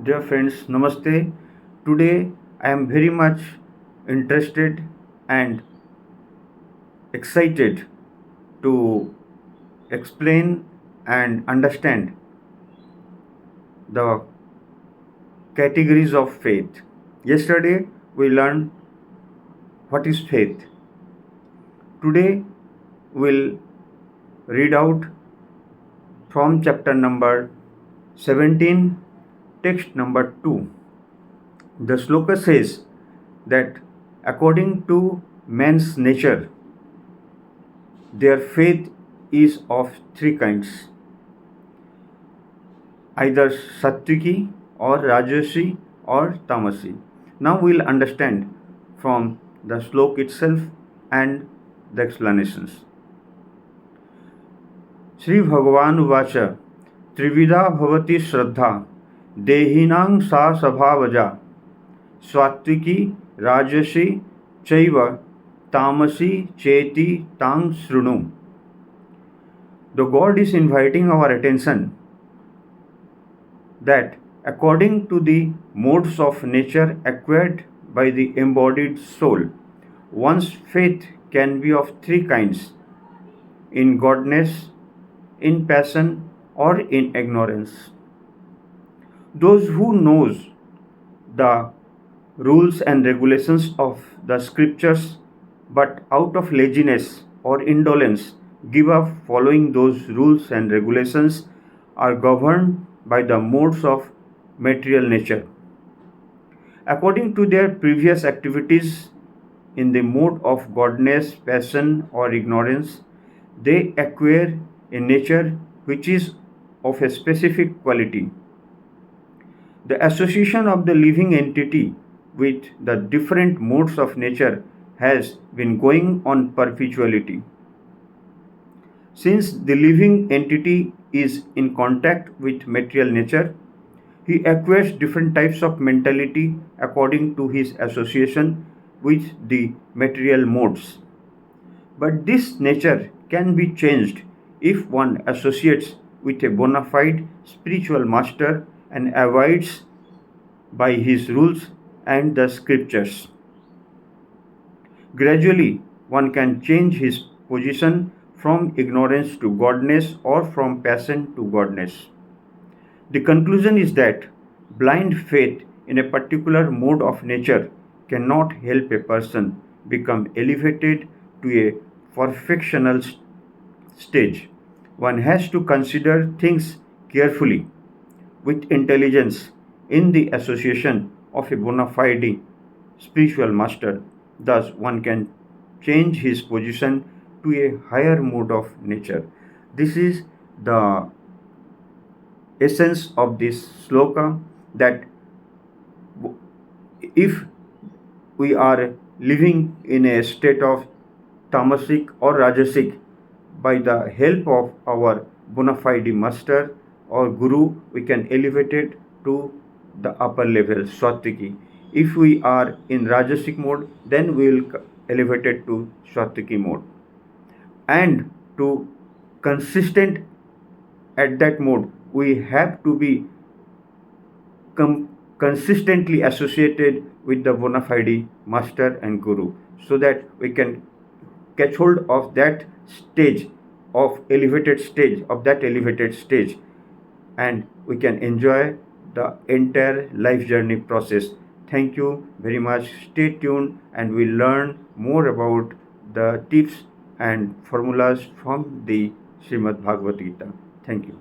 Dear friends, Namaste. Today I am very much interested and excited to explain and understand the categories of faith. Yesterday we learned what is faith. Today we'll read out from chapter number 17, text number 2. The sloka says that according to man's nature, their faith is of three kinds, either sattviki or rajasi or tamasi. Now we'll understand from the slok itself and the explanations. Sri Bhagavan Uvacha Trivida Bhavati Shraddha Dehinang Sa Sabhavaja Swatviki Rajasi Chaiva Tamasi Cheti Tang Srunu. The God is inviting our attention that according to the modes of nature acquired by the embodied soul, one's faith can be of three kinds: in godness, in passion, or in ignorance. Those who knows the rules and regulations of the scriptures but out of laziness or indolence give up following those rules and regulations are governed by the modes of material nature. According to their previous activities in the mode of godness, passion, or ignorance, they acquire a nature which is of a specific quality. The association of the living entity with the different modes of nature has been going on perpetually. Since the living entity is in contact with material nature, he acquires different types of mentality according to his association with the material modes. But this nature can be changed if one associates with a bona fide spiritual master and abides by his rules and the scriptures. Gradually, one can change his position from ignorance to godness or from passion to godness. The conclusion is that blind faith in a particular mode of nature cannot help a person become elevated to a perfectional stage. One has to consider things carefully with intelligence in the association of a bona fide spiritual master. Thus, one can change his position to a higher mode of nature. This is the essence of this sloka, that if we are living in a state of tamasic or rajasic, by the help of our bona fide master or guru, we can elevate it to the upper level, Satviki. If we are in Rajasic mode, then we will elevate it to Satviki mode. And to consistent at that mode, we have to be consistently associated with the bona fide master and guru, so that we can catch hold of that stage of elevated stage, and we can enjoy the entire life journey process. Thank you very much. Stay tuned and we'll learn more about the tips and formulas from the Srimad Bhagavad Gita. Thank you.